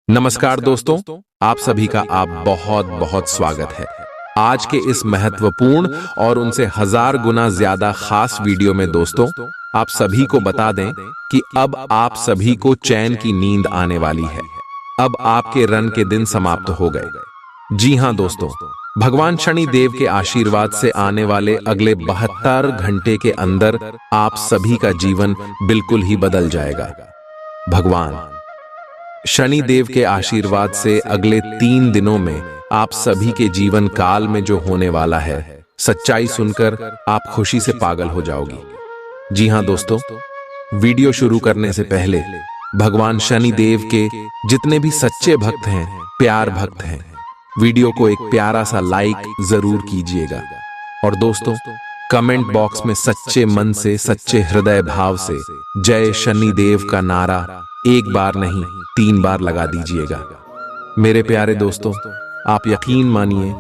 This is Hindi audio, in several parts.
नमस्कार दोस्तों, आप सभी का बहुत बहुत स्वागत है। आज के इस महत्वपूर्ण और उनसे हजार गुना ज्यादा खास वीडियो में दोस्तों, आप सभी को बता दें कि अब आप सभी को चैन की नींद आने वाली है। अब आपके रन के दिन समाप्त हो गए। जी हां दोस्तों, भगवान शनि देव के आशीर्वाद से आने वाले अगले 72 घंटे के अंदर आप सभी का जीवन बिल्कुल ही बदल जाएगा। भगवान शनि देव के आशीर्वाद से अगले 3 दिनों में आप सभी के जीवन काल में जो होने वाला है, सच्चाई सुनकर आप खुशी से पागल हो जाओगी। जी हां दोस्तों, वीडियो शुरू करने से पहले भगवान शनि देव के जितने भी सच्चे भक्त हैं, प्यार भक्त हैं, वीडियो को एक प्यारा सा लाइक जरूर कीजिएगा। और दोस्तों, कमेंट बॉक्स में सच्चे मन से, सच्चे हृदय भाव से जय शनि देव का नारा एक बार नहीं 3 बार लगा दीजिएगा। मेरे प्यारे दोस्तों, आप यकीन मानिए,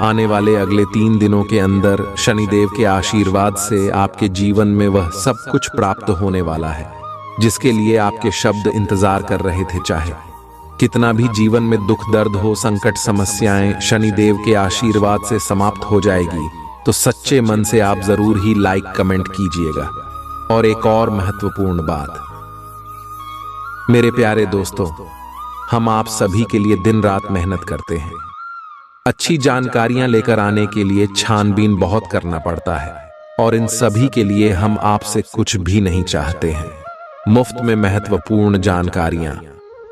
आने वाले अगले 3 दिनों के अंदर शनिदेव के आशीर्वाद से आपके जीवन में वह सब कुछ प्राप्त होने वाला है जिसके लिए आपके शब्द इंतजार कर रहे थे। चाहे कितना भी जीवन में दुख दर्द हो, संकट समस्याएं शनिदेव के आशीर्वाद से समाप्त हो जाएगी। तो सच्चे मन से आप जरूर ही लाइक कमेंट कीजिएगा। और एक और महत्वपूर्ण बात, मेरे प्यारे दोस्तों, हम आप सभी के लिए दिन रात मेहनत करते हैं। अच्छी जानकारियां लेकर आने के लिए छानबीन बहुत करना पड़ता है और इन सभी के लिए हम आपसे कुछ भी नहीं चाहते हैं। मुफ्त में महत्वपूर्ण जानकारियां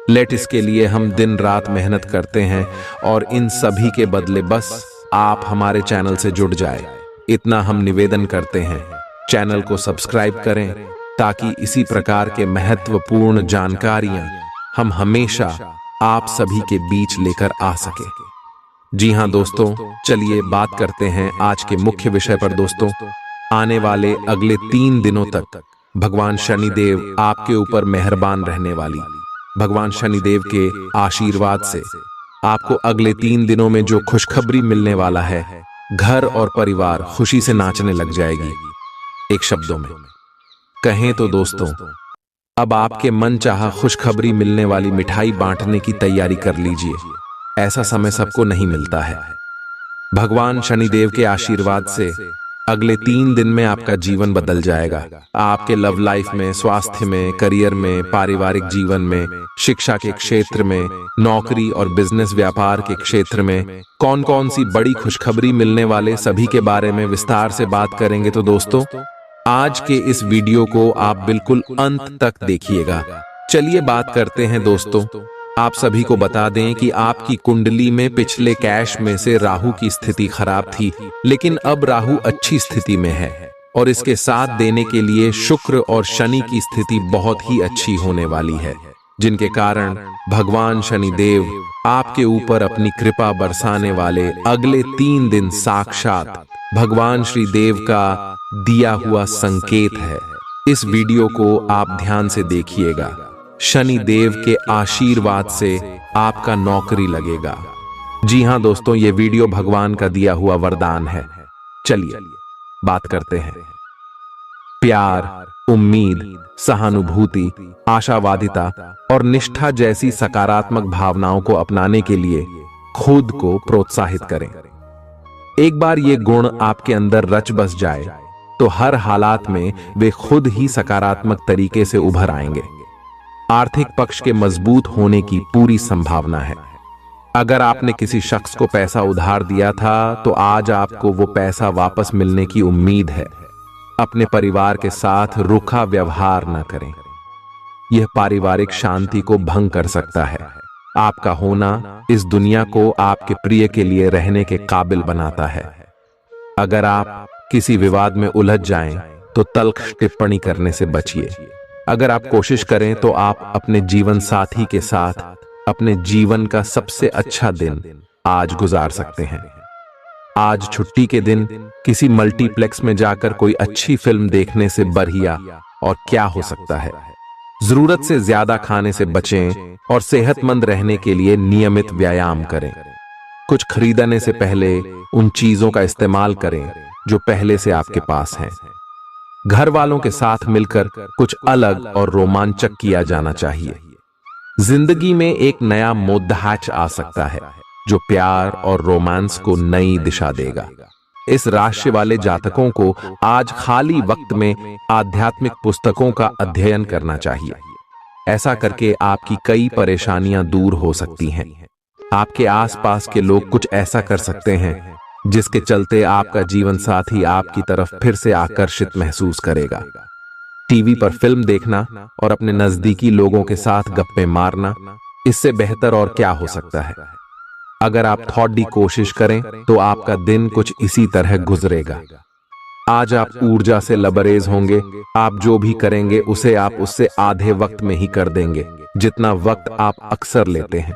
लेट, इसके लिए हम दिन रात मेहनत करते हैं और इन सभी के बदले बस आप हमारे चैनल से जुड़ जाए, इतना हम निवेदन करते हैं। चैनल को सब्सक्राइब करें ताकि इसी प्रकार के महत्वपूर्ण जानकारियां हम हमेशा आप सभी के बीच लेकर आ सके। जी हां दोस्तों, चलिए बात करते हैं आज के मुख्य विषय पर। दोस्तों, आने वाले अगले 3 दिनों तक भगवान शनिदेव आपके ऊपर मेहरबान रहने वाली भगवान शनिदेव के आशीर्वाद से आपको अगले 3 दिनों में जो खुशखबरी मिलने वाला है, घर और परिवार खुशी से नाचने लग जाएगी। एक शब्दों में कहें तो दोस्तों, अब आपके मन चाहा खुशखबरी मिलने वाली मिठाई बांटने की तैयारी कर लीजिए। ऐसा समय सबको नहीं मिलता है। भगवान शनिदेव के आशीर्वाद से अगले 3 दिन में आपका जीवन बदल जाएगा। आपके लव लाइफ में, स्वास्थ्य में, करियर में, पारिवारिक जीवन में, शिक्षा के क्षेत्र में, नौकरी और बिजनेस व्यापार के क्षेत्र में कौन कौन सी बड़ी खुशखबरी मिलने वाले, सभी के बारे में विस्तार से बात करेंगे। तो दोस्तों, आज के इस वीडियो को आप बिल्कुल अंत तक देखिएगा। चलिए बात करते हैं। दोस्तों, आप सभी को बता दें कि आपकी कुंडली में पिछले कैश में से राहु की स्थिति खराब थी, लेकिन अब राहु अच्छी स्थिति में है और इसके साथ देने के लिए शुक्र और शनि की स्थिति बहुत ही अच्छी होने वाली है, जिनके कारण भगवान शनिदेव आपके ऊपर अपनी कृपा बरसाने वाले अगले 3 दिन साक्षात भगवान श्री देव का दिया हुआ संकेत है। इस वीडियो को आप ध्यान से देखिएगा। शनि देव के आशीर्वाद से आपका नौकरी लगेगा। जी हां दोस्तों, ये वीडियो भगवान का दिया हुआ वरदान है। चलिए बात करते हैं। प्यार, उम्मीद, सहानुभूति, आशावादिता और निष्ठा जैसी सकारात्मक भावनाओं को अपनाने के लिए खुद को प्रोत्साहित करें। एक बार ये गुण आपके अंदर रच बस जाए तो हर हालात में वे खुद ही सकारात्मक तरीके से उभर आएंगे। आर्थिक पक्ष के मजबूत होने की पूरी संभावना है। अगर आपने किसी शख्स को पैसा उधार दिया था तो आज आपको वो पैसा वापस मिलने की उम्मीद है। अपने परिवार के साथ रूखा व्यवहार न करें, यह पारिवारिक शांति को भंग कर सकता है। आपका होना इस दुनिया को आपके प्रिय के लिए रहने के काबिल बनाता है। अगर आप किसी विवाद में उलझ जाएं तो तल्ख टिप्पणी करने से बचिए। अगर आप कोशिश करें तो आप अपने जीवन साथी के साथ अपने जीवन का सबसे अच्छा दिन आज गुजार सकते हैं। आज छुट्टी के दिन किसी मल्टीप्लेक्स में जाकर कोई अच्छी फिल्म देखने से बढ़िया और क्या हो सकता है। जरूरत से ज्यादा खाने से बचें और सेहतमंद रहने के लिए नियमित व्यायाम करें। कुछ खरीदने से पहले उन चीजों का इस्तेमाल करें जो पहले से आपके पास हैं। घर वालों के साथ मिलकर कुछ अलग और रोमांचक किया जाना चाहिए। जिंदगी में एक नया मोद्दाच आ सकता है जो प्यार और रोमांस को नई दिशा देगा। इस राशि वाले जातकों को आज खाली वक्त में आध्यात्मिक पुस्तकों का अध्ययन करना चाहिए। ऐसा करके आपकी कई परेशानियां दूर हो सकती हैं। आपके आसपास के लोग कुछ ऐसा कर सकते हैं जिसके चलते आपका जीवन साथी आपकी तरफ फिर से आकर्षित महसूस करेगा। टीवी पर फिल्म देखना और अपने नजदीकी लोगों के साथ गप्पे मारना, इससे बेहतर और क्या हो सकता है। अगर आप थोड़ी कोशिश करें तो आपका दिन कुछ इसी तरह गुजरेगा। आज आप ऊर्जा से लबरेज होंगे। आप जो भी करेंगे उसे आप उससे आधे वक्त में ही कर देंगे जितना वक्त आप अक्सर लेते हैं।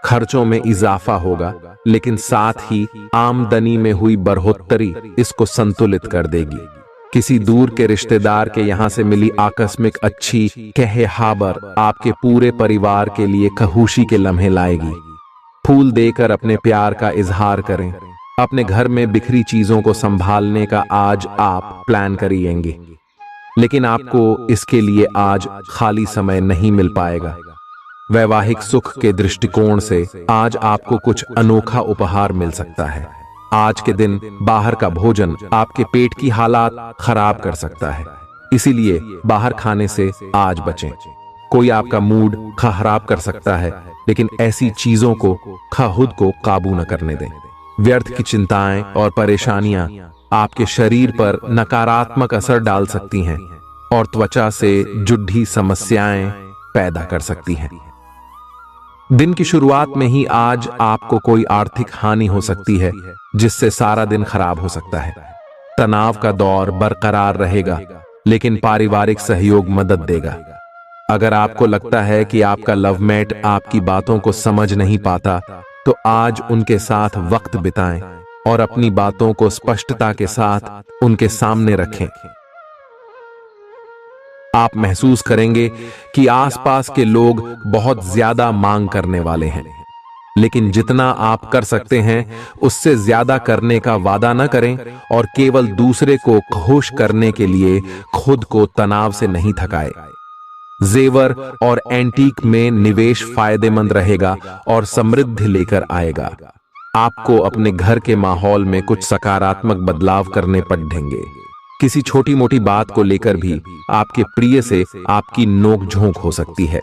खर्चों में इजाफा होगा, लेकिन साथ ही आमदनी में हुई बढ़ोतरी इसको संतुलित कर देगी। किसी दूर के रिश्तेदार के यहां से मिली आकस्मिक अच्छी खबर आपके पूरे परिवार के लिए खुशी के लम्हे लाएगी। फूल देकर अपने प्यार का इजहार करें। अपने घर में बिखरी चीजों को संभालने का आज आप प्लान करिएंगे, लेकिन आपको इसके लिए आज खाली समय नहीं मिल पाएगा। वैवाहिक सुख के दृष्टिकोण से आज आपको कुछ अनोखा उपहार मिल सकता है। आज के दिन बाहर का भोजन आपके पेट की हालात खराब कर सकता है, इसीलिए बाहर खाने से आज बचें। कोई आपका मूड खराब कर सकता है, लेकिन ऐसी चीजों को खुद को काबू न करने दें। व्यर्थ की चिंताएं और परेशानियां आपके शरीर पर नकारात्मक असर डाल सकती हैं और त्वचा से जुड़ी समस्याएं पैदा कर सकती हैं। दिन की शुरुआत में ही आज आपको कोई आर्थिक हानि हो सकती है, जिससे सारा दिन खराब हो सकता है। तनाव का दौर बरकरार रहेगा, लेकिन पारिवारिक सहयोग मदद देगा। अगर आपको लगता है कि आपका लवमेट आपकी बातों को समझ नहीं पाता, तो आज उनके साथ वक्त बिताएं और अपनी बातों को स्पष्टता के साथ उनके सामने रखें। आप महसूस करेंगे कि आसपास के लोग बहुत ज्यादा मांग करने वाले हैं, लेकिन जितना आप कर सकते हैं उससे ज्यादा करने का वादा न करें और केवल दूसरे को खुश करने के लिए खुद को तनाव से नहीं थकाए। जेवर और एंटीक में निवेश फायदेमंद रहेगा और समृद्धि लेकर आएगा। आपको अपने घर के माहौल में कुछ सकारात्मक बदलाव करने पड़ेंगे। किसी छोटी मोटी बात को लेकर भी आपके प्रिय से आपकी नोकझोंक हो सकती है।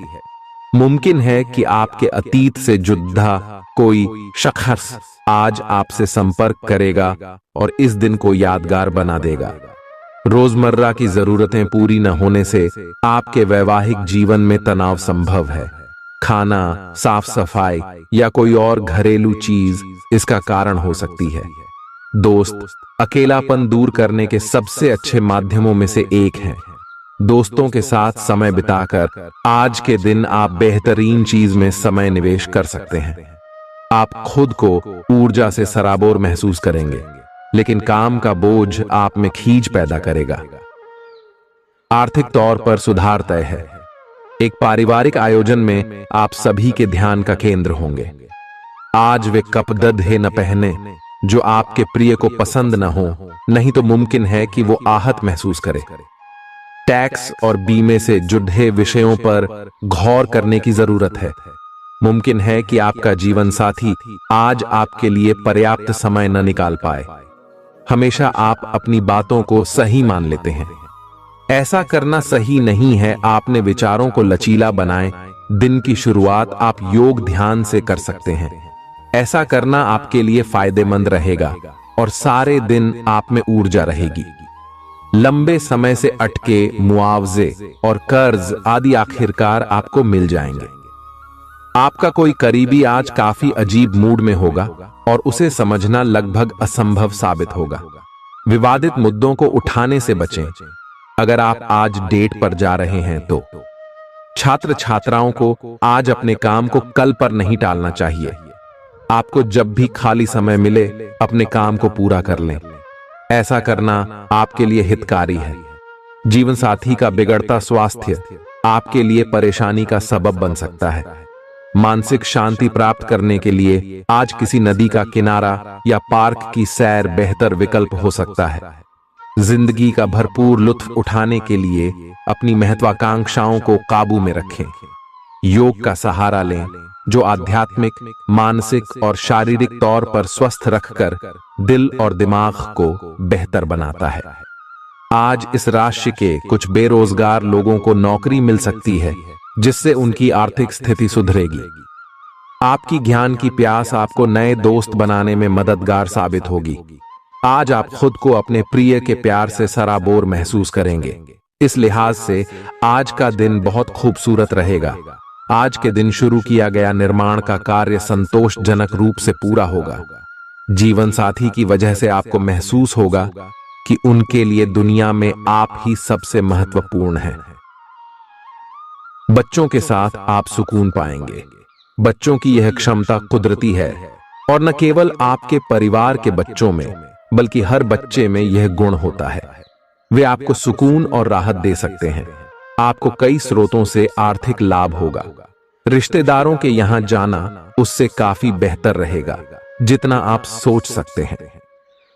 मुमकिन है कि आपके अतीत से जुड़ा कोई शख्स आज आपसे संपर्क करेगा और इस दिन को यादगार बना देगा। रोजमर्रा की जरूरतें पूरी न होने से आपके वैवाहिक जीवन में तनाव संभव है। खाना, साफ सफाई या कोई और घरेलू चीज इसका कारण हो सकती है। दोस्त अकेलापन दूर करने के सबसे अच्छे माध्यमों में से एक है। दोस्तों के साथ समय बिताकर आज के दिन आप बेहतरीन चीज में समय निवेश कर सकते हैं। आप खुद को ऊर्जा से सराबोर महसूस करेंगे, लेकिन काम का बोझ आप में खींच पैदा करेगा। आर्थिक तौर पर सुधार तय है। एक पारिवारिक आयोजन में आप सभी के ध्यान का केंद्र होंगे। आज वे कपड़े न पहने जो आपके प्रिय को पसंद न हो, नहीं तो मुमकिन है कि वो आहत महसूस करे। टैक्स और बीमे से जुड़े विषयों पर गौर करने की जरूरत है। मुमकिन है कि आपका जीवन साथी आज आपके लिए पर्याप्त समय न निकाल पाए। हमेशा आप अपनी बातों को सही मान लेते हैं। ऐसा करना सही नहीं है। आपने विचारों को लचीला बनाएं। दिन की शुरुआत आप योग ध्यान से कर सकते हैं। ऐसा करना आपके लिए फायदेमंद रहेगा और सारे दिन आप में ऊर्जा रहेगी। लंबे समय से अटके मुआवजे और कर्ज आदि आखिरकार आपको मिल जाएंगे। आपका कोई करीबी आज काफी अजीब मूड में होगा और उसे समझना लगभग असंभव साबित होगा। विवादित मुद्दों को उठाने से बचें। अगर आप आज डेट पर जा रहे हैं तो छात्र छात्राओं को आज अपने काम को कल पर नहीं टालना चाहिए। आपको जब भी खाली समय मिले अपने काम को पूरा कर लें। ऐसा करना आपके लिए हितकारी है। जीवन साथी का बिगड़ता स्वास्थ्य आपके लिए परेशानी का सबब बन सकता है। मानसिक शांति प्राप्त करने के लिए आज किसी नदी का किनारा या पार्क की सैर बेहतर विकल्प हो सकता है। जिंदगी का भरपूर लुत्फ उठाने के लिए अपनी महत्वाकांक्षाओं को काबू में रखें। योग का सहारा लें, जो आध्यात्मिक, मानसिक और शारीरिक तौर पर स्वस्थ रखकर दिल और दिमाग को बेहतर बनाता है। आज इस राशि के कुछ बेरोजगार लोगों को नौकरी मिल सकती है, जिससे उनकी आर्थिक स्थिति सुधरेगी। आपकी ज्ञान की प्यास आपको नए दोस्त बनाने में मददगार साबित होगी। आज आप खुद को अपने प्रिय के प्यार से सराबोर महसूस करेंगे। इस लिहाज से आज का दिन बहुत खूबसूरत रहेगा। आज के दिन शुरू किया गया निर्माण का कार्य संतोषजनक रूप से पूरा होगा। जीवन साथी की वजह से आपको महसूस होगा कि उनके लिए दुनिया में आप ही सबसे महत्वपूर्ण हैं। बच्चों के साथ आप सुकून पाएंगे। बच्चों की यह क्षमता कुदरती है और न केवल आपके परिवार के बच्चों में, बल्कि हर बच्चे में यह गुण होता है। वे आपको सुकून और राहत दे सकते हैं। आपको कई स्रोतों से आर्थिक लाभ होगा। रिश्तेदारों के यहां जाना उससे काफी बेहतर रहेगा, जितना आप सोच सकते हैं।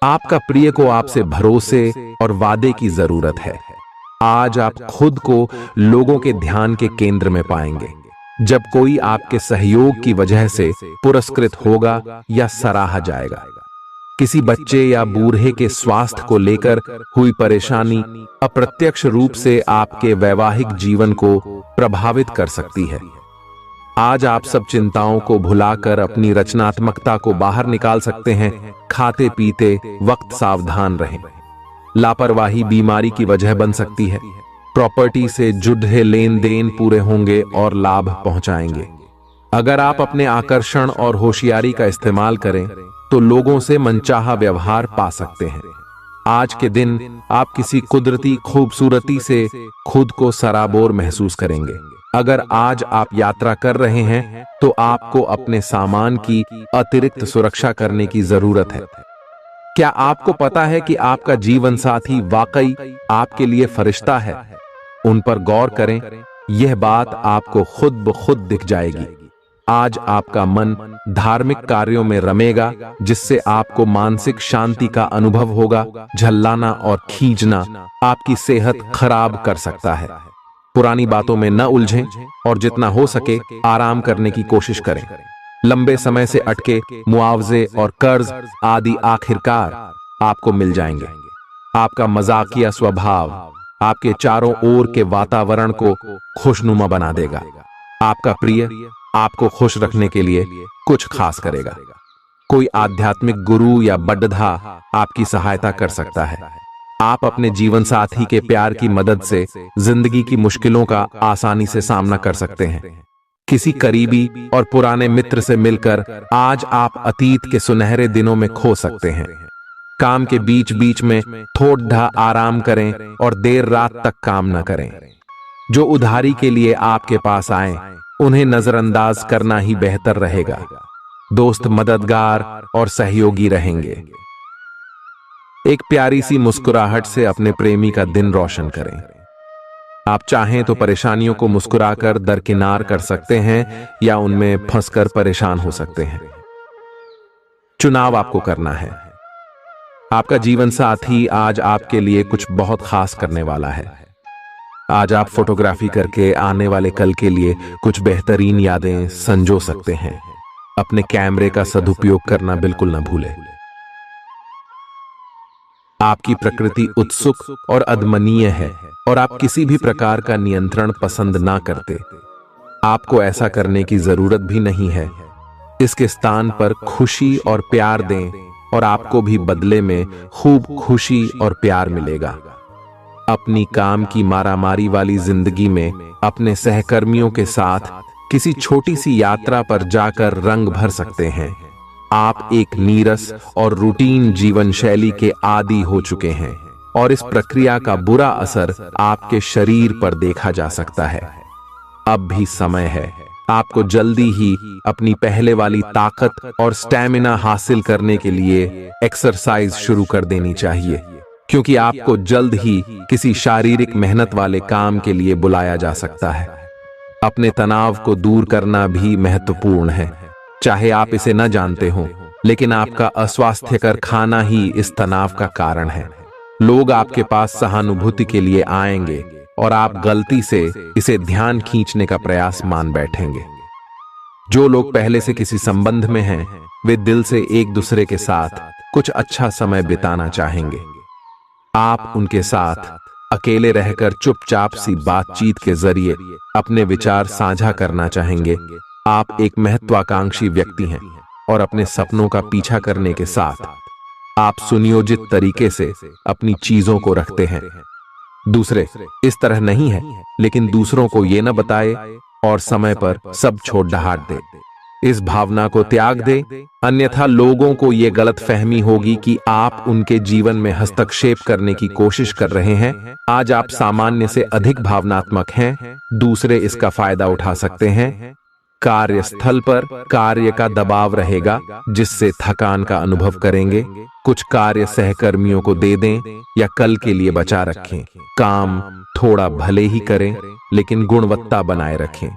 आपका प्रिय को आपसे भरोसे और वादे की जरूरत है। आज आप खुद को लोगों के ध्यान के केंद्र में पाएंगे, जब कोई आपके सहयोग की वजह से पुरस्कृत होगा या सराहा जाएगा। किसी बच्चे या बूढ़े के स्वास्थ्य को लेकर हुई परेशानी अप्रत्यक्ष रूप से आपके वैवाहिक जीवन को प्रभावित कर सकती है। आज आप सब चिंताओं को भुलाकर अपनी रचनात्मकता को बाहर निकाल सकते हैं। खाते पीते वक्त सावधान रहें। लापरवाही बीमारी की वजह बन सकती है। प्रॉपर्टी से जुड़े लेन देन पूरे होंगे और लाभ पहुंचाएंगे। अगर आप अपने आकर्षण और होशियारी का इस्तेमाल करें तो लोगों से मनचाहा व्यवहार पा सकते हैं। आज के दिन आप किसी कुदरती खूबसूरती से खुद को सराबोर महसूस करेंगे। अगर आज आप यात्रा कर रहे हैं तो आपको अपने सामान की अतिरिक्त सुरक्षा करने की जरूरत है। क्या आपको पता है कि आपका जीवन साथी वाकई आपके लिए फरिश्ता है? उन पर गौर करें, यह बात आपको खुद ब खुद दिख जाएगी। आज आपका मन धार्मिक कार्यों में रमेगा, जिससे आपको मानसिक शांति का अनुभव होगा। झल्लाना और खींचना आपकी सेहत खराब कर सकता है। पुरानी बातों में न उलझें और जितना हो सके आराम करने की कोशिश करें। लंबे समय से अटके मुआवजे और कर्ज आदि आखिरकार आपको मिल जाएंगे। आपका मजाकिया स्वभाव आपके चारों ओर के वातावरण को खुशनुमा बना देगा। आपका प्रिय आपको खुश रखने के लिए कुछ खास करेगा। कोई आध्यात्मिक गुरु या बड्ढा आपकी सहायता कर सकता है। आप अपने जीवन साथी के प्यार की मदद से जिंदगी की मुश्किलों का आसानी से सामना कर सकते हैं। किसी करीबी और पुराने मित्र से मिलकर आज आप अतीत के सुनहरे दिनों में खो सकते हैं। काम के बीच बीच में थोड़ा आराम करें और देर रात तक काम न करें। जो उधारी के लिए आपके पास आए उन्हें नजरअंदाज करना ही बेहतर रहेगा। दोस्त मददगार और सहयोगी रहेंगे। एक प्यारी सी मुस्कुराहट से अपने प्रेमी का दिन रोशन करें। आप चाहें तो परेशानियों को मुस्कुराकर दरकिनार कर सकते हैं या उनमें फंसकर परेशान हो सकते हैं। चुनाव आपको करना है। आपका जीवन साथी आज आपके लिए कुछ बहुत खास करने वाला है। आज आप फोटोग्राफी करके आने वाले कल के लिए कुछ बेहतरीन यादें संजो सकते हैं। अपने कैमरे का सदुपयोग करना बिल्कुल न भूलें। आपकी प्रकृति उत्सुक और अदमनीय है और आप किसी भी प्रकार का नियंत्रण पसंद ना करते। आपको ऐसा करने की जरूरत भी नहीं है। इसके स्थान पर खुशी और प्यार दें और आपको भी बदले में खूब खुशी और प्यार मिलेगा। अपनी काम की मारामारी वाली जिंदगी में अपने सहकर्मियों के साथ किसी छोटी सी यात्रा पर जाकर रंग भर सकते हैं। आप एक नीरस और रूटीन जीवन शैली के आदी हो चुके हैं और इस प्रक्रिया का बुरा असर आपके शरीर पर देखा जा सकता है। अब भी समय है। आपको जल्दी ही अपनी पहले वाली ताकत और स्टैमिना हासिल करने के लिए एक्सरसाइज शुरू कर देनी चाहिए, क्योंकि आपको जल्द ही किसी शारीरिक मेहनत वाले काम के लिए बुलाया जा सकता है। अपने तनाव को दूर करना भी महत्वपूर्ण है। चाहे आप इसे न जानते हो, लेकिन आपका अस्वास्थ्यकर खाना ही इस तनाव का कारण है। लोग आपके पास सहानुभूति के लिए आएंगे और आप गलती से इसे ध्यान खींचने का प्रयास मान बैठेंगे। जो लोग पहले से किसी संबंध में हैं, वे दिल से एक दूसरे के साथ कुछ अच्छा समय बिताना चाहेंगे। आप उनके साथ अकेले रहकर चुपचाप सी बातचीत के जरिए अपने विचार साझा करना चाहेंगे। आप एक महत्वाकांक्षी व्यक्ति हैं और अपने सपनों का पीछा करने के साथ आप सुनियोजित तरीके से अपनी चीजों को रखते हैं। दूसरे इस तरह नहीं है, लेकिन दूसरों को ये न बताए और समय पर सब छोड़ डहाट दे। इस भावना को त्याग दे, अन्यथा लोगों को यह गलतफहमी होगी कि आप उनके जीवन में हस्तक्षेप करने की कोशिश कर रहे हैं। आज आप सामान्य से अधिक भावनात्मक हैं, दूसरे इसका फायदा उठा सकते हैं। कार्यस्थल पर कार्य का दबाव रहेगा, जिससे थकान का अनुभव करेंगे। कुछ कार्य सहकर्मियों को दे दें या कल के लिए बचा रखें। काम थोड़ा भले ही करें, लेकिन गुणवत्ता बनाए रखें।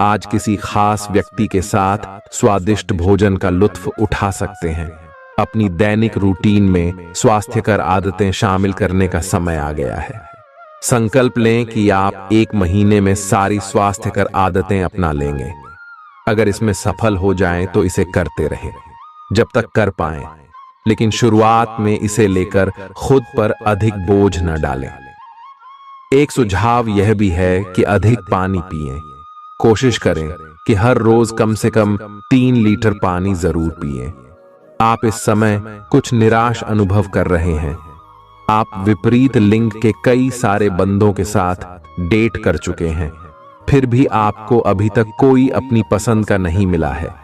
आज किसी खास व्यक्ति के साथ स्वादिष्ट भोजन का लुत्फ उठा सकते हैं। अपनी दैनिक रूटीन में स्वास्थ्यकर आदतें शामिल करने का समय आ गया है। संकल्प लें कि आप 1 महीने में सारी स्वास्थ्यकर आदतें अपना लेंगे। अगर इसमें सफल हो जाएं तो इसे करते रहें जब तक कर पाएं, लेकिन शुरुआत में इसे लेकर खुद पर अधिक बोझ न डालें। एक सुझाव यह भी है कि अधिक पानी पिएं। कोशिश करें कि हर रोज कम से कम 3 लीटर पानी जरूर पिएं। आप इस समय कुछ निराश अनुभव कर रहे हैं। आप विपरीत लिंग के कई सारे बंदों के साथ डेट कर चुके हैं, फिर भी आपको अभी तक कोई अपनी पसंद का नहीं मिला है।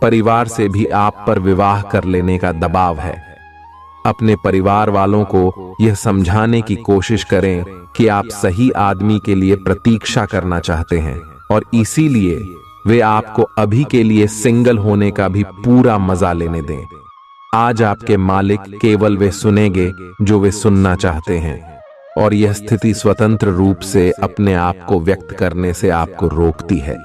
परिवार से भी आप पर विवाह कर लेने का दबाव है। अपने परिवार वालों को यह समझाने की कोशिश करें कि आप सही आदमी के लिए प्रतीक्षा करना चाहते हैं और इसीलिए वे आपको अभी के लिए सिंगल होने का भी पूरा मजा लेने दें। आज आपके मालिक केवल वे सुनेंगे जो वे सुनना चाहते हैं, और यह स्थिति स्वतंत्र रूप से अपने आप को व्यक्त करने से आपको रोकती है।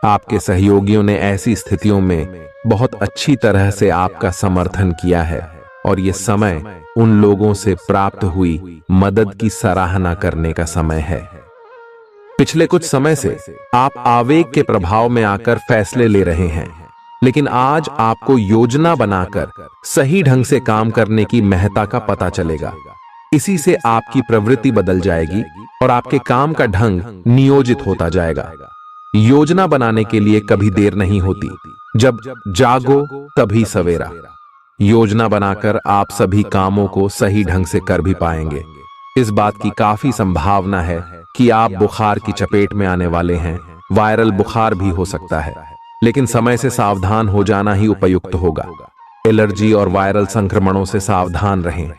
आपके सहयोगियों ने ऐसी स्थितियों में बहुत अच्छी तरह से आपका समर्थन किया है, और यह समय उन लोगों से प्राप्त हुई मदद की सराहना करने का समय है। पिछले कुछ समय से आप आवेग के प्रभाव में आकर फैसले ले रहे हैं, लेकिन आज आपको योजना बनाकर सही ढंग से काम करने की महत्ता का पता चलेगा। इसी से आपकी प्रवृत्ति बदल जाएगी और आपके काम का ढंग नियोजित होता जाएगा। योजना बनाने के लिए कभी देर नहीं होती, जब जागो तभी सवेरा। योजना बनाकर आप सभी कामों को सही ढंग से कर भी पाएंगे। इस बात की काफी संभावना है कि आप बुखार की चपेट में आने वाले हैं। वायरल बुखार भी हो सकता है, लेकिन समय से सावधान हो जाना ही उपयुक्त होगा। एलर्जी और वायरल संक्रमणों से सावधान रहें।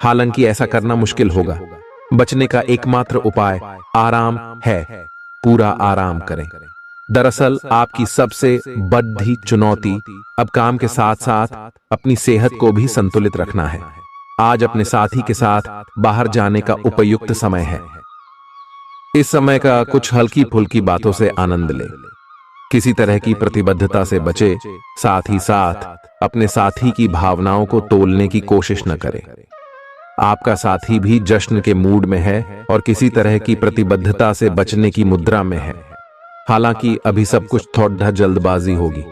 हालांकि ऐसा करना मुश्किल होगा। बचने का एकमात्र उपाय आराम है। पूरा आराम करें। दरअसल आपकी सबसे बड़ी चुनौती अब काम के साथ साथ अपनी सेहत को भी संतुलित रखना है। आज अपने साथी के साथ बाहर जाने का उपयुक्त समय है। इस समय का कुछ हल्की फुल्की बातों से आनंद लें। किसी तरह की प्रतिबद्धता से बचे, साथ ही साथ अपने साथी की भावनाओं को तोलने की कोशिश न करें। आपका साथी भी जश्न के मूड में है और किसी तरह की प्रतिबद्धता से बचने की मुद्रा में है। हालांकि अभी सब कुछ थोड़ा जल्दबाजी होगी।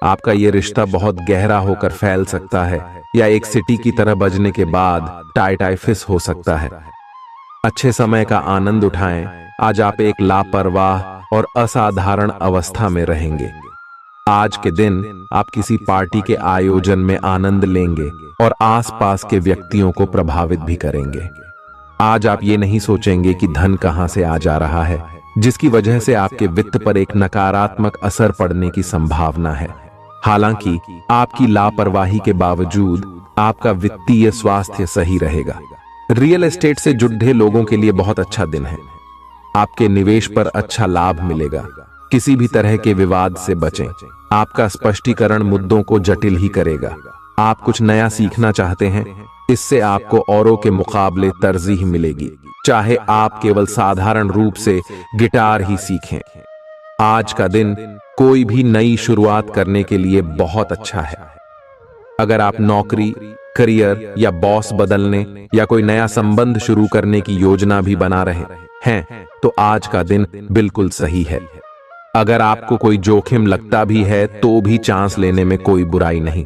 आपका यह रिश्ता बहुत गहरा होकर फैल सकता है या एक सिटी की तरह बजने के बाद टाई फिस हो सकता है। अच्छे समय का आनंद उठाएं। आज आप एक लापरवाह और असाधारण अवस्था में रहेंगे। आज के दिन आप किसी पार्टी के आयोजन में आनंद लेंगे और आसपास के व्यक्तियों को प्रभावित भी करेंगे। आज आप ये नहीं सोचेंगे कि धन कहां से आ जा रहा है, जिसकी वजह से आपके वित्त पर एक नकारात्मक असर पड़ने की संभावना है। हालांकि आपकी लापरवाही के बावजूद आपका वित्तीय स्वास्थ्य सही रहेगा। रियल एस्टेट से जुड़े लोगों के लिए बहुत अच्छा दिन है। आपके निवेश पर अच्छा लाभ मिलेगा। किसी भी तरह के विवाद से बचें। आपका स्पष्टीकरण मुद्दों को जटिल ही करेगा। आप कुछ नया सीखना चाहते हैं, इससे आपको औरों के मुकाबले तरजीह मिलेगी, चाहे आप केवल साधारण रूप से गिटार ही सीखें। आज का दिन कोई भी नई शुरुआत करने के लिए बहुत अच्छा है। अगर आप नौकरी करियर या बॉस बदलने या कोई नया संबंध शुरू करने की योजना भी बना रहे हैं तो आज का दिन बिल्कुल सही है। अगर आपको कोई जोखिम लगता भी है तो भी चांस लेने में कोई बुराई नहीं।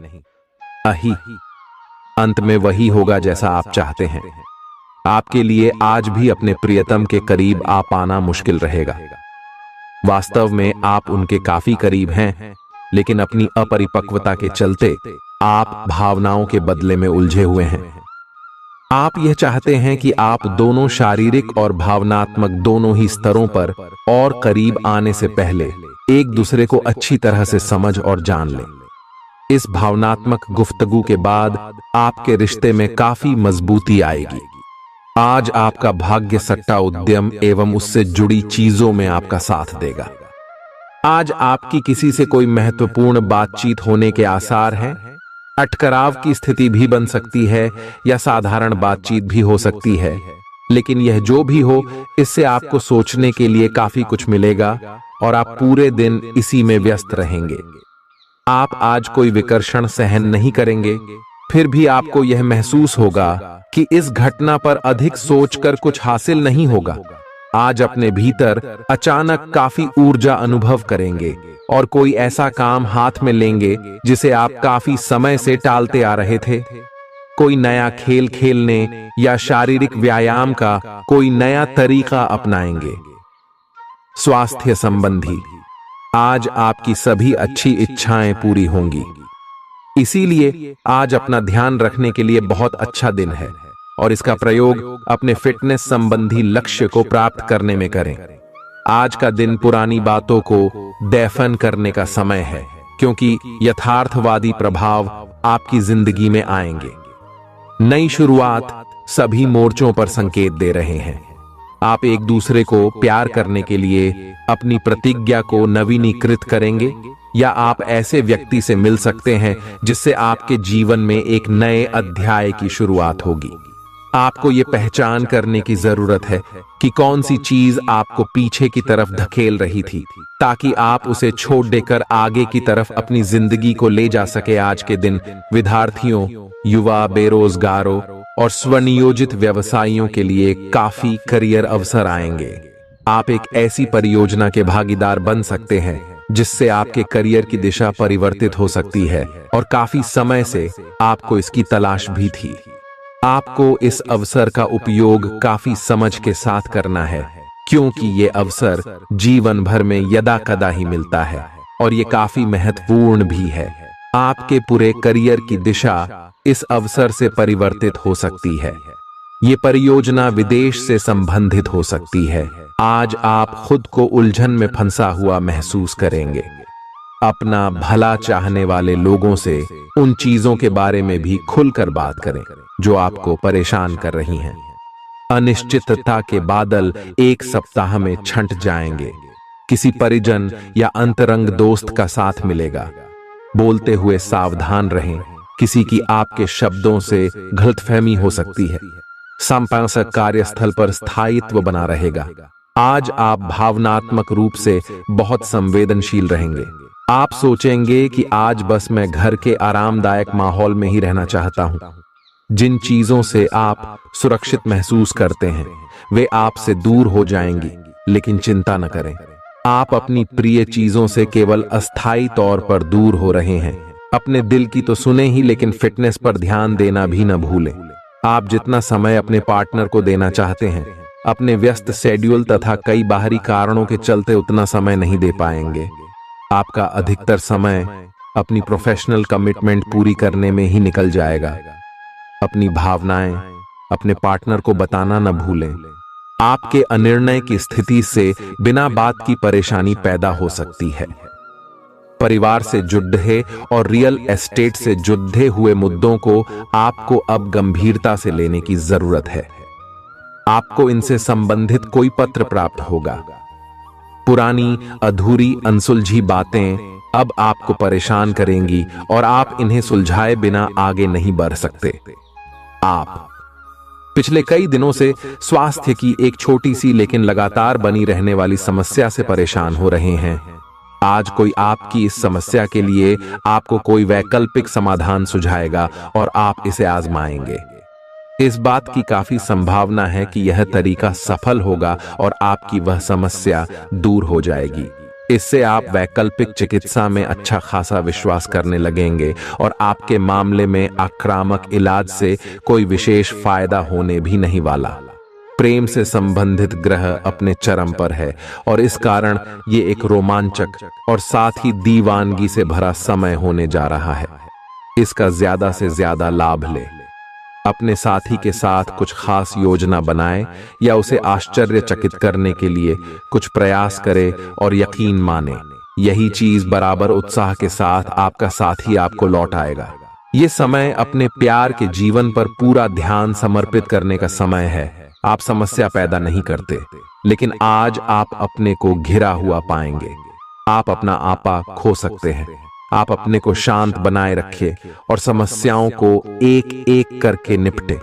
अंत में वही होगा जैसा आप चाहते हैं। आपके लिए आज भी अपने प्रियतम के करीब आ पाना मुश्किल रहेगा। वास्तव में आप उनके काफी करीब हैं, लेकिन अपनी अपरिपक्वता के चलते आप भावनाओं के बदले में उलझे हुए हैं। आप यह चाहते हैं कि आप दोनों शारीरिक और भावनात्मक दोनों ही स्तरों पर और करीब आने से पहले एक दूसरे को अच्छी तरह से समझ और जान लें। इस भावनात्मक गुफ्तगू के बाद आपके रिश्ते में काफी मजबूती आएगी। आज आपका भाग्य सट्टा उद्यम एवं उससे जुड़ी चीजों में आपका साथ देगा। आज आपकी किसी से कोई महत्वपूर्ण बातचीत होने के आसार हैं। अटकराव की स्थिति भी बन सकती है या साधारण बातचीत भी हो सकती है, लेकिन यह जो भी हो, इससे आपको सोचने के लिए काफी कुछ मिलेगा और आप पूरे दिन इसी में व्यस्त रहेंगे। आप आज कोई विकर्षण सहन नहीं करेंगे, फिर भी आपको यह महसूस होगा कि इस घटना पर अधिक सोचकर कुछ हासिल नहीं होगा। आज अपने भीतर अचानक काफी ऊर्जा अनुभव करेंगे और कोई ऐसा काम हाथ में लेंगे जिसे आप काफी समय से टालते आ रहे थे। कोई नया खेल खेलने या शारीरिक व्यायाम का कोई नया तरीका अपनाएंगे। स्वास्थ्य संबंधी आज आपकी सभी अच्छी इच्छाएं पूरी होंगी। इसीलिए आज अपना ध्यान रखने के लिए बहुत अच्छा दिन है और इसका प्रयोग अपने फिटनेस संबंधी लक्ष्य को प्राप्त करने में करें। आज का दिन पुरानी बातों को दफन करने का समय है, क्योंकि यथार्थवादी प्रभाव आपकी जिंदगी में आएंगे। नई शुरुआत सभी मोर्चों पर संकेत दे रहे हैं। आप एक दूसरे को प्यार करने के लिए अपनी प्रतिज्ञा को नवीनीकृत करेंगे, या आप ऐसे व्यक्ति से मिल सकते हैं जिससे आपके जीवन में एक नए अध्याय की शुरुआत होगी। आपको ये पहचान करने की जरूरत है कि कौन सी चीज आपको पीछे की तरफ धकेल रही थी, ताकि आप उसे छोड़ देकर आगे की तरफ अपनी जिंदगी को ले जा सके। आज के दिन विद्यार्थियों, युवा, बेरोजगारों और स्वनियोजित व्यवसायियों के लिए काफी करियर अवसर आएंगे। आप एक ऐसी परियोजना के भागीदार बन सकते हैं जिससे आपके करियर की दिशा परिवर्तित हो सकती है और काफी समय से आपको इसकी तलाश भी थी। आपको इस अवसर का उपयोग काफी समझ के साथ करना है, क्योंकि ये अवसर जीवन भर में यदा कदा ही मिलता है और ये काफी महत्वपूर्ण भी है। आपके पूरे करियर की दिशा इस अवसर से परिवर्तित हो सकती है। ये परियोजना विदेश से संबंधित हो सकती है। आज आप खुद को उलझन में फंसा हुआ महसूस करेंगे। अपना भला चाहने वाले लोगों से उन चीजों के बारे में भी खुलकर बात करें जो आपको परेशान कर रही हैं। अनिश्चितता के बादल एक सप्ताह में छंट जाएंगे। किसी परिजन या अंतरंग दोस्त का साथ मिलेगा। बोलते हुए सावधान रहें, किसी की आपके शब्दों से गलतफहमी हो सकती है। संपादक कार्यस्थल पर स्थायित्व बना रहेगा। आज आप भावनात्मक रूप से बहुत संवेदनशील रहेंगे। आप सोचेंगे कि आज बस मैं घर के आरामदायक माहौल में ही रहना चाहता हूं। जिन चीजों से आप सुरक्षित महसूस करते हैं वे आपसे दूर हो जाएंगी, लेकिन चिंता न करें। आप अपनी प्रिय चीजों से केवल अस्थायी तौर पर दूर हो रहे हैं। अपने दिल की तो सुने ही, लेकिन फिटनेस पर ध्यान देना भी न भूलें। आप जितना समय अपने पार्टनर को देना चाहते हैं, अपने व्यस्त शेड्यूल तथा कई बाहरी कारणों के चलते उतना समय नहीं दे पाएंगे। आपका अधिकतर समय अपनी प्रोफेशनल कमिटमेंट पूरी करने में ही निकल जाएगा। अपनी भावनाएं अपने पार्टनर को बताना न भूलें। आपके अनिर्णय की स्थिति से बिना बात की परेशानी पैदा हो सकती है। परिवार से जुड़े और रियल एस्टेट से जुड़े हुए मुद्दों को आपको अब गंभीरता से लेने की जरूरत है। आपको इनसे संबंधित कोई पत्र प्राप्त होगा। पुरानी अधूरी अनसुलझी बातें अब आपको परेशान करेंगी और आप इन्हें सुलझाए बिना आगे नहीं बढ़ सकते। आप पिछले कई दिनों से स्वास्थ्य की एक छोटी सी लेकिन लगातार बनी रहने वाली समस्या से परेशान हो रहे हैं। आज कोई आपकी इस समस्या के लिए आपको कोई वैकल्पिक समाधान सुझाएगा और आप इसे आजमाएंगे। इस बात की काफी संभावना है कि यह तरीका सफल होगा और आपकी वह समस्या दूर हो जाएगी। इससे आप वैकल्पिक चिकित्सा में अच्छा खासा विश्वास करने लगेंगे और आपके मामले में आक्रामक इलाज से कोई विशेष फायदा होने भी नहीं वाला। प्रेम से संबंधित ग्रह अपने चरम पर है और इस कारण ये एक रोमांचक और साथ ही दीवानगी से भरा समय होने जा रहा है। इसका ज्यादा से ज्यादा लाभ ले। अपने साथी के साथ कुछ खास योजना बनाएं या उसे आश्चर्यचकित करने के लिए कुछ प्रयास करें और यकीन माने यही चीज बराबर उत्साह के साथ आपका साथी आपको लौट आएगा। ये समय अपने प्यार के जीवन पर पूरा ध्यान समर्पित करने का समय है। आप समस्या पैदा नहीं करते, लेकिन आज आप अपने को घिरा हुआ पाएंगे। आप अपना आपा खो सकते हैं। आप अपने को शांत बनाए रखें और समस्याओं को एक एक करके निपटे।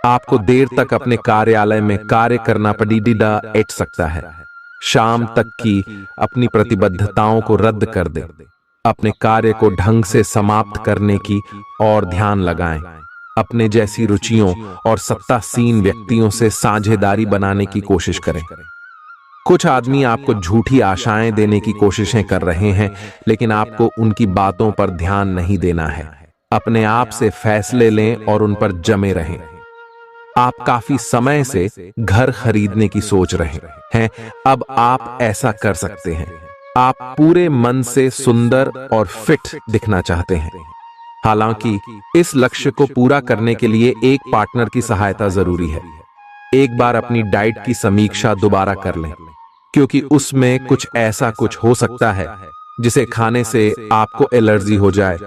आपको देर तक अपने कार्यालय में कार्य करना पड़ सकता है। शाम तक की अपनी प्रतिबद्धताओं को रद्द कर दें। अपने कार्य को ढंग से समाप्त करने की और ध्यान लगाएं। अपने जैसी रुचियों और सत्तासीन व्यक्तियों से साझेदारी बनाने की कोशिश करें। कुछ आदमी आपको झूठी आशाएं देने की कोशिशें कर रहे हैं, लेकिन आपको उनकी बातों पर ध्यान नहीं देना है। अपने आप से फैसले लें और उन पर जमे रहें। आप काफी समय से घर खरीदने की सोच रहे हैं, अब आप ऐसा कर सकते हैं। आप पूरे मन से सुंदर और फिट दिखना चाहते हैं। हालांकि इस लक्ष्य को पूरा करने के लिए एक पार्टनर की सहायता जरूरी है। एक बार अपनी डाइट की समीक्षा दोबारा कर लें, क्योंकि उसमें कुछ ऐसा कुछ हो सकता है जिसे खाने से आपको एलर्जी हो जाए।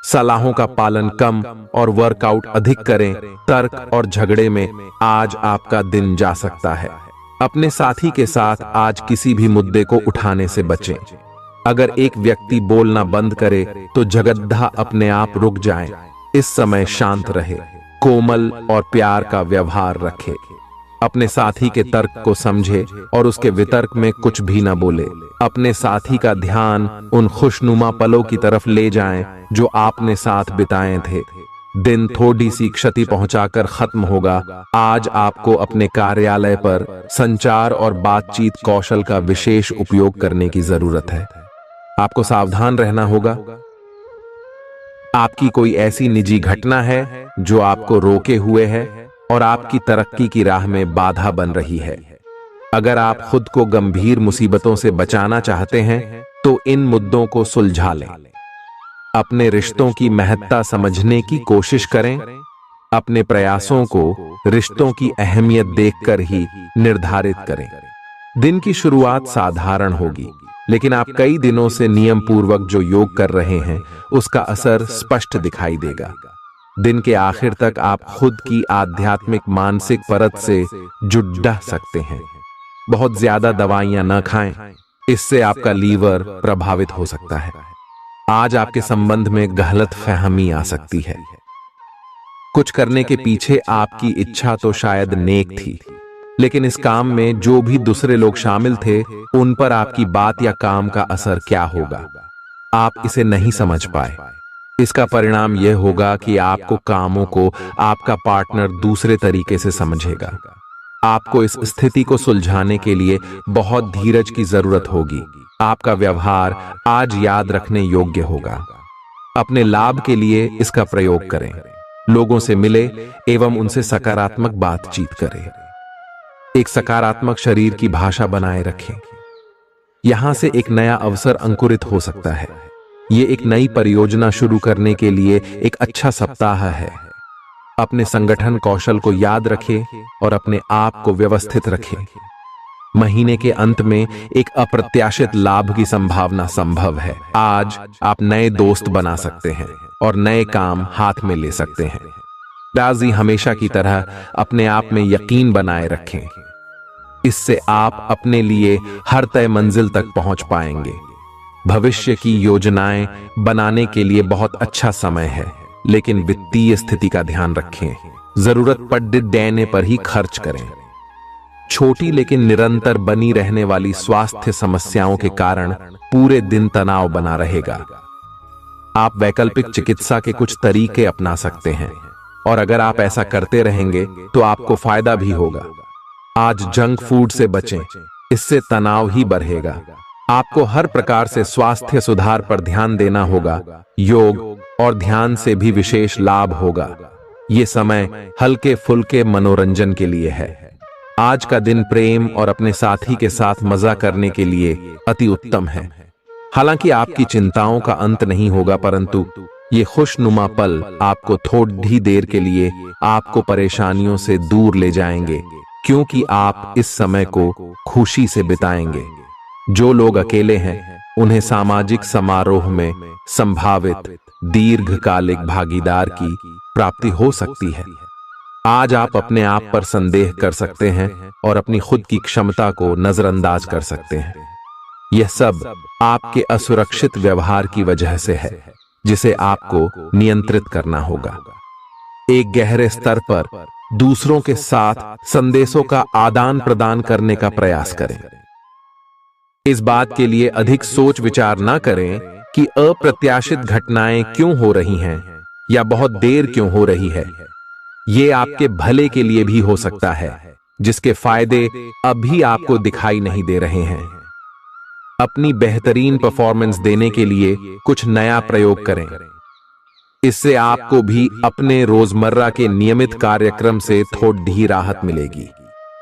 सलाहों का पालन कम और वर्कआउट अधिक करें। तर्क और झगड़े में आज आपका दिन जा सकता है। अपने साथी के साथ आज किसी भी मुद्दे को उठाने से बचें। अगर एक व्यक्ति बोलना बंद करे तो जगद्धा अपने आप रुक जाए। इस समय शांत रहे, कोमल और प्यार का व्यवहार रखे। अपने साथी के तर्क को समझे और उसके वितर्क में कुछ भी न बोले। अपने साथी का ध्यान उन खुशनुमा पलों की तरफ ले जाएं जो आपने साथ बिताए थे। दिन थोड़ी सी क्षति पहुंचाकर खत्म होगा। आज आपको अपने कार्यालय पर संचार और बातचीत कौशल का विशेष उपयोग करने की जरूरत है। आपको सावधान रहना होगा। आपकी कोई ऐसी निजी घटना है जो आपको रोके हुए है और आपकी तरक्की की राह में बाधा बन रही है। अगर आप खुद को गंभीर मुसीबतों से बचाना चाहते हैं तो इन मुद्दों को सुलझा लें। अपने रिश्तों की महत्ता समझने की कोशिश करें। अपने प्रयासों को रिश्तों की अहमियत देखकर ही निर्धारित करें। दिन की शुरुआत साधारण होगी, लेकिन आप कई दिनों से नियम पूर्वक जो योग कर रहे हैं उसका असर स्पष्ट दिखाई देगा। दिन के आखिर तक आप खुद की आध्यात्मिक मानसिक परत से जुड़ सकते हैं। बहुत ज्यादा दवाइयां न खाएं, इससे आपका लीवर प्रभावित हो सकता है। आज आपके संबंध में गलत फहमी आ सकती है। कुछ करने के पीछे आपकी इच्छा तो शायद नेक थी, लेकिन इस काम में जो भी दूसरे लोग शामिल थे उन पर आपकी बात या काम का असर क्या होगा, आप इसे नहीं समझ पाए। इसका परिणाम यह होगा कि आपको कामों को आपका पार्टनर दूसरे तरीके से समझेगा। आपको इस स्थिति को सुलझाने के लिए बहुत धीरज की जरूरत होगी। आपका व्यवहार आज याद रखने योग्य होगा। अपने लाभ के लिए इसका प्रयोग करें। लोगों से मिले एवं उनसे सकारात्मक बातचीत करें। एक सकारात्मक शरीर की भाषा बनाए रखें। यहां से एक नया अवसर अंकुरित हो सकता है। ये एक नई परियोजना शुरू करने के लिए एक अच्छा सप्ताह है। अपने संगठन कौशल को याद रखें और अपने आप को व्यवस्थित रखें। महीने के अंत में एक अप्रत्याशित लाभ की संभावना संभव है। आज आप नए दोस्त बना सकते हैं और नए काम हाथ में ले सकते हैं। राजी हमेशा की तरह अपने आप में यकीन बनाए रखें। इससे आप अपने लिए हर तय मंजिल तक पहुंच पाएंगे। भविष्य की योजनाएं बनाने के लिए बहुत अच्छा समय है, लेकिन वित्तीय स्थिति का ध्यान रखें। जरूरत पड़ने पर ही खर्च करें। छोटी लेकिन निरंतर बनी रहने वाली स्वास्थ्य समस्याओं के कारण पूरे दिन तनाव बना रहेगा। आप वैकल्पिक चिकित्सा के कुछ तरीके अपना सकते हैं और अगर आप ऐसा करते रहेंगे तो आपको फायदा भी होगा। आज जंक फूड से बचें, इससे तनाव ही बढ़ेगा। आपको हर प्रकार से स्वास्थ्य सुधार पर ध्यान देना होगा। योग और ध्यान से भी विशेष लाभ होगा। ये समय हल्के फुल्के मनोरंजन के लिए है। आज का दिन प्रेम और अपने साथी के साथ मजा करने के लिए अति उत्तम है। हालांकि आपकी चिंताओं का अंत नहीं होगा, परंतु ये खुशनुमा पल आपको थोड़ी देर के लिए आपको परेशानियों से दूर ले जाएंगे, क्योंकि आप इस समय को खुशी से बिताएंगे। जो लोग अकेले हैं उन्हें सामाजिक समारोह में संभावित दीर्घकालिक भागीदार की प्राप्ति हो सकती है। आज आप अपने आप पर संदेह कर सकते हैं और अपनी खुद की क्षमता को नजरअंदाज कर सकते हैं। यह सब आपके असुरक्षित व्यवहार की वजह से है, जिसे आपको नियंत्रित करना होगा। एक गहरे स्तर पर दूसरों के साथ संदेशों का आदान प्रदान करने का प्रयास करें। इस बात के लिए अधिक सोच विचार न करें कि अप्रत्याशित घटनाएं क्यों हो रही हैं या बहुत देर क्यों हो रही है। ये आपके भले के लिए भी हो सकता है, जिसके फायदे अभी आपको दिखाई नहीं दे रहे हैं। अपनी बेहतरीन परफॉर्मेंस देने के लिए कुछ नया प्रयोग करें। इससे आपको भी अपने रोजमर्रा के नियमित कार्यक्रम से थोड़ी राहत मिलेगी।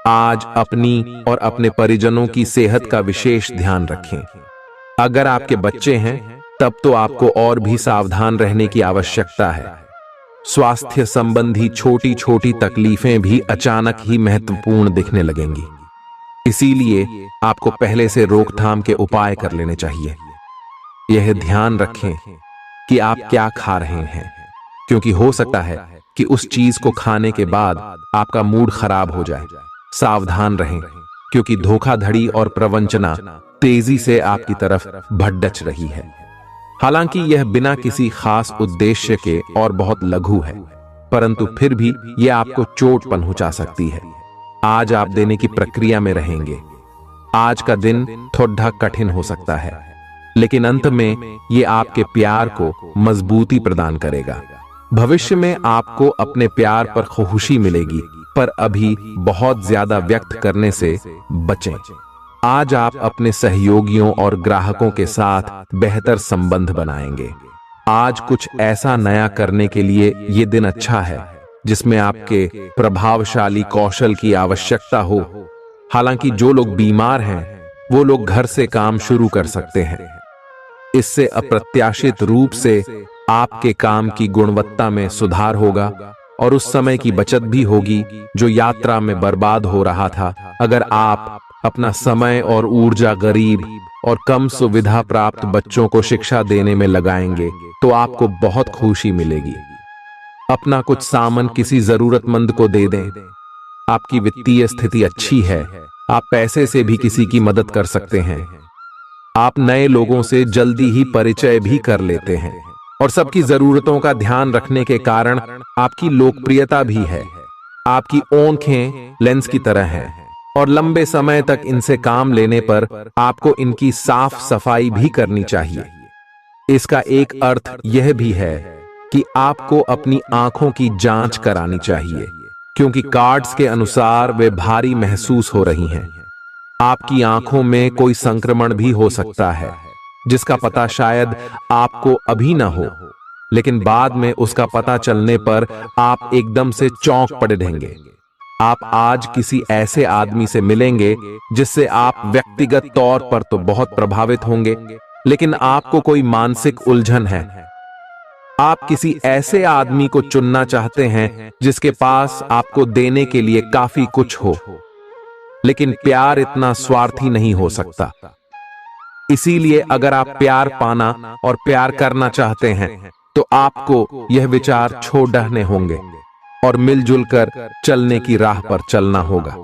आज अपनी और अपने परिजनों की सेहत का विशेष ध्यान रखें। अगर आपके बच्चे हैं तब तो आपको और भी सावधान रहने की आवश्यकता है। स्वास्थ्य संबंधी छोटी छोटी तकलीफें भी अचानक ही महत्वपूर्ण दिखने लगेंगी। इसीलिए आपको पहले से रोकथाम के उपाय कर लेने चाहिए। यह ध्यान रखें कि आप क्या खा रहे हैं, क्योंकि हो सकता है कि उस चीज को खाने के बाद आपका मूड खराब हो जाए। सावधान रहें, क्योंकि धोखाधड़ी और प्रवंचना तेजी से आपकी तरफ भड़क रही है। हालांकि यह बिना किसी खास उद्देश्य के और बहुत लघु है, परंतु फिर भी यह आपको चोट पहुंचा सकती है। आज आप देने की प्रक्रिया में रहेंगे। आज का दिन थोड़ा कठिन हो सकता है, लेकिन अंत में यह आपके प्यार को मजबूती प्रदान करेगा। भविष्य में आपको अपने प्यार पर खुशी मिलेगी, पर अभी बहुत ज्यादा व्यक्त करने से बचें। आज आप अपने सहयोगियों और ग्राहकों के साथ बेहतर संबंध बनाएंगे। आज कुछ ऐसा नया करने के लिए ये दिन अच्छा है जिसमें आपके प्रभावशाली कौशल की आवश्यकता हो। हालांकि जो लोग बीमार हैं वो लोग घर से काम शुरू कर सकते हैं। इससे अप्रत्याशित रूप से आपके काम की गुणवत्ता में सुधार होगा और उस समय की बचत भी होगी जो यात्रा में बर्बाद हो रहा था। अगर आप अपना समय और ऊर्जा गरीब और कम सुविधा प्राप्त बच्चों को शिक्षा देने में लगाएंगे तो आपको बहुत खुशी मिलेगी। अपना कुछ सामान किसी जरूरतमंद को दे दें। आपकी वित्तीय स्थिति अच्छी है, आप पैसे से भी किसी की मदद कर सकते हैं। आप नए लोगों से जल्दी ही परिचय भी कर लेते हैं और सबकी जरूरतों का ध्यान रखने के कारण आपकी लोकप्रियता भी है। आपकी आंखें लेंस की तरह हैं और लंबे समय तक इनसे काम लेने पर आपको इनकी साफ सफाई भी करनी चाहिए। इसका एक अर्थ यह भी है कि आपको अपनी आंखों की जांच करानी चाहिए, क्योंकि कार्ड्स के अनुसार वे भारी महसूस हो रही हैं। आपकी आंखों में कोई संक्रमण भी हो सकता है, जिसका पता शायद आपको अभी ना हो, लेकिन बाद में उसका पता चलने पर आप एकदम से चौंक पड़े रहेंगे। आप आज किसी ऐसे आदमी से मिलेंगे जिससे आप व्यक्तिगत तौर पर तो बहुत प्रभावित होंगे, लेकिन आपको कोई मानसिक उलझन है। आप किसी ऐसे आदमी को चुनना चाहते हैं जिसके पास आपको देने के लिए काफी कुछ हो, लेकिन प्यार इतना स्वार्थी नहीं हो सकता। इसीलिए अगर आप प्यार पाना और प्यार करना चाहते हैं तो आपको यह विचार छोड़ने होंगे और मिलजुल कर चलने की राह पर चलना होगा।